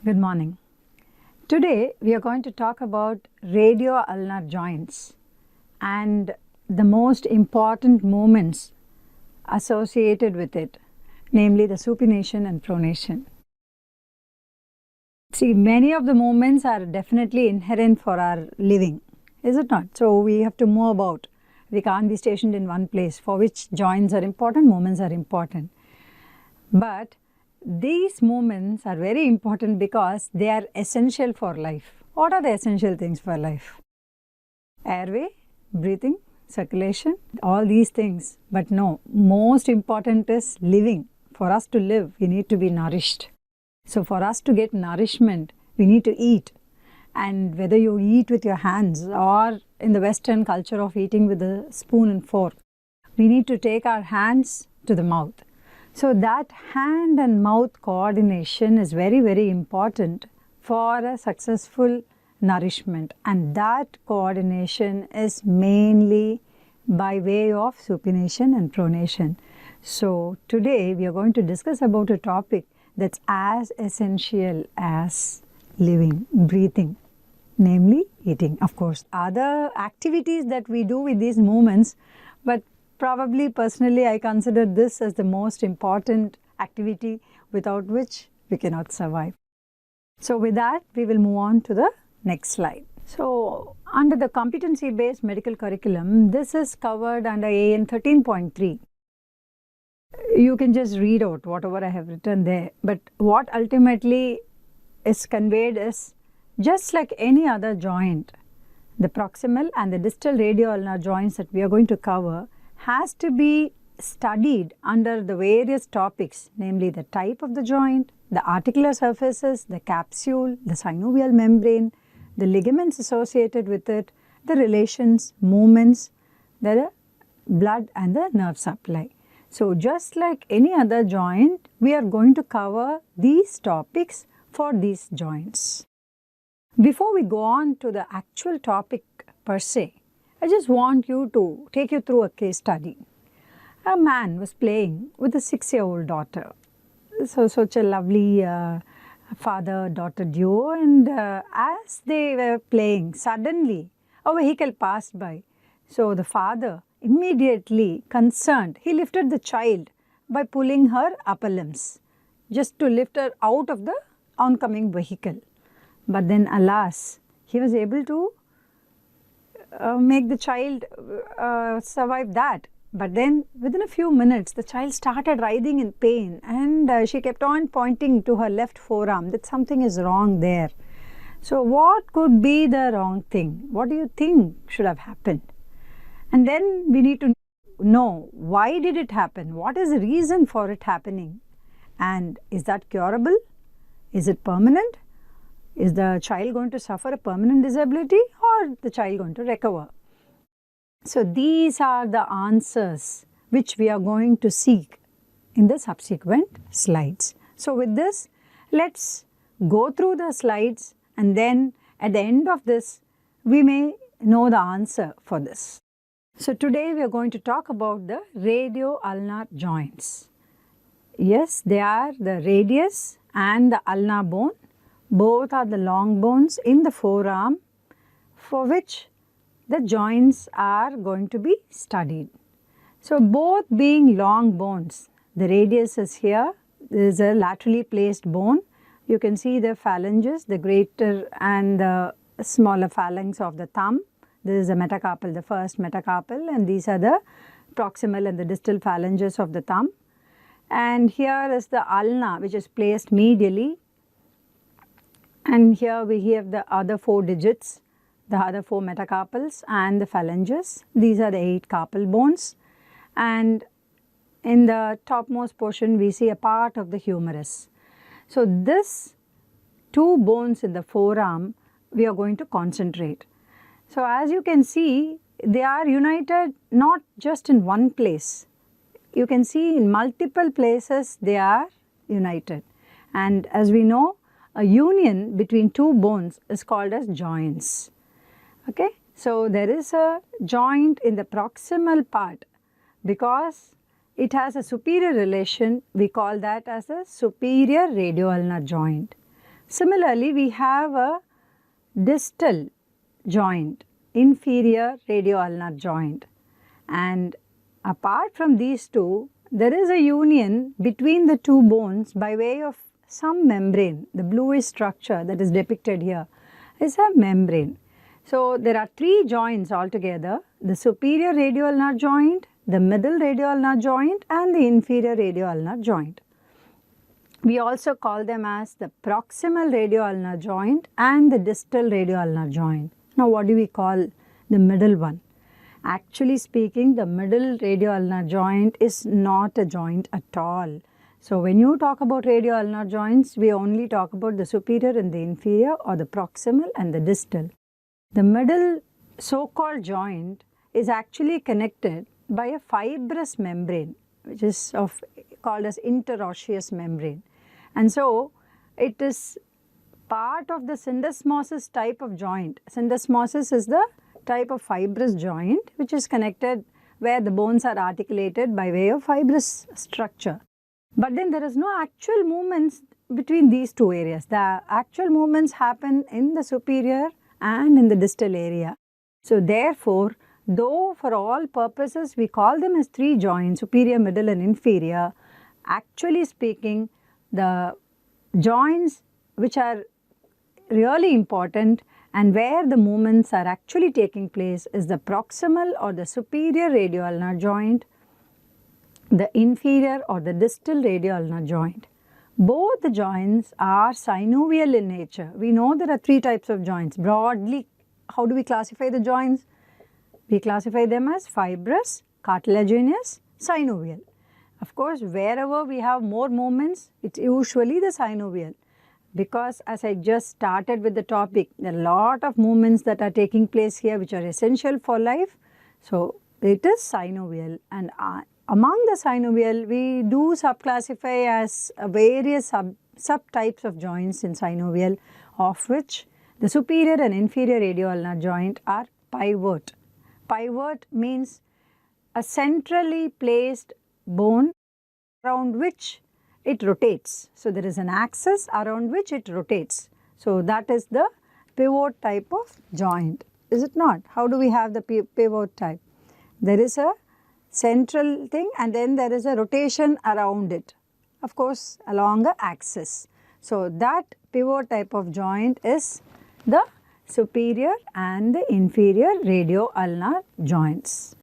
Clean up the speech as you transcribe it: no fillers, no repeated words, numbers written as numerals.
Good morning. Today we are going to talk about radioulnar joints and the most important movements associated with it, namely the supination and pronation. See, many of the movements are definitely inherent for our living, is it not? So we have to move about. We can't be stationed in one place, for which joints are important, movements are important. But these movements are very important because they are essential for life. What are the essential things for life? Airway, breathing, circulation, all these things. But no, most important is living. For us to live, we need to be nourished. So for us to get nourishment, we need to eat. And whether you eat with your hands or in the Western culture of eating with a spoon and fork, we need to take our hands to the mouth. So that hand and mouth coordination is very, very important for a successful nourishment, and that coordination is mainly by way of supination and pronation. So today we are going to discuss about a topic that's as essential as living, breathing, namely eating. Of course, other activities that we do with these movements, but probably personally I consider this as the most important activity without which we cannot survive. So with that, we will move on to the next slide. So under the competency based medical curriculum, this is covered under AN 13.3. You can just read out whatever I have written there, but what ultimately is conveyed is just like any other joint, the proximal and the distal radioulnar joints that we are going to cover has to be studied under the various topics, namely the type of the joint, the articular surfaces, the capsule, the synovial membrane, the ligaments associated with it, the relations, movements, the blood and the nerve supply. So just like any other joint, we are going to cover these topics for these joints. Before we go on to the actual topic per se, I just want to take you through a case study. A man was playing with a 6-year-old daughter. So such a lovely father-daughter duo, and as they were playing, suddenly a vehicle passed by. So the father, immediately concerned, he lifted the child by pulling her upper limbs just to lift her out of the oncoming vehicle. But then alas, he was able to make the child survive that. But then within a few minutes, the child started writhing in pain, and she kept on pointing to her left forearm that something is wrong there. So what could be the wrong thing? What do you think should have happened? And then we need to know, why did it happen? What is the reason for it happening? And is that curable? Is it permanent? Is the child going to suffer a permanent disability, or the child going to recover? So these are the answers which we are going to seek in the subsequent slides. So with this, let's go through the slides, and then at the end of this, we may know the answer for this. So today we are going to talk about the radioulnar joints. Yes, they are the radius and the ulnar bone. Both are the long bones in the forearm for which the joints are going to be studied. So both being long bones, the radius is here, there is a laterally placed bone. You can see the phalanges, the greater and the smaller phalanx of the thumb. This is the metacarpal, the first metacarpal, and these are the proximal and the distal phalanges of the thumb. And here is the ulna, which is placed medially. And here we have the other 4 digits, the other 4 metacarpals and the phalanges. These are the 8 carpal bones. And in the topmost portion, we see a part of the humerus. So this 2 bones in the forearm, we are going to concentrate. So as you can see, they are united not just in one place. You can see in multiple places they are united. And as we know, a union between 2 bones is called as joints. Okay? So there is a joint in the proximal part because it has a superior relation. We call that as a superior radioulnar joint. Similarly, we have a distal joint, inferior radioulnar joint, and apart from these two, there is a union between the two bones by way of some membrane. The bluish structure that is depicted here is a membrane. So, there are three joints altogether: the superior radioulnar joint, the middle radioulnar joint, and the inferior radioulnar joint. We also call them as the proximal radioulnar joint and the distal radioulnar joint. Now, what do we call the middle one? Actually speaking, the middle radioulnar joint is not a joint at all. So, when you talk about radioulnar joints, we only talk about the superior and the inferior, or the proximal and the distal. The middle so-called joint is actually connected by a fibrous membrane, which is called as interosseous membrane. And so, it is part of the syndesmosis type of joint. Syndesmosis is the type of fibrous joint which is connected where the bones are articulated by way of fibrous structure. But then there is no actual movements between these two areas. The actual movements happen in the superior and in the distal area. So, therefore, though for all purposes we call them as three joints, superior, middle and inferior, actually speaking, the joints which are really important and where the movements are actually taking place is the proximal or the superior radioulnar joint, the inferior or the distal radioulnar joint. Both the joints are synovial in nature. We know there are three types of joints. Broadly, how do we classify the joints? We classify them as fibrous, cartilaginous, synovial. Of course, wherever we have more movements, it's usually the synovial, because as I just started with the topic, there are a lot of movements that are taking place here which are essential for life. So, it is synovial, and among the synovial, we do subclassify as various subtypes of joints in synovial, of which the superior and inferior radioulnar joint are pivot. Pivot means a centrally placed bone around which it rotates. So, there is an axis around which it rotates. So, that is the pivot type of joint, is it not? How do we have the pivot type? There is a central thing and then there is a rotation around it, of course along the axis. So, that pivot type of joint is the superior and the inferior radioulnar joints.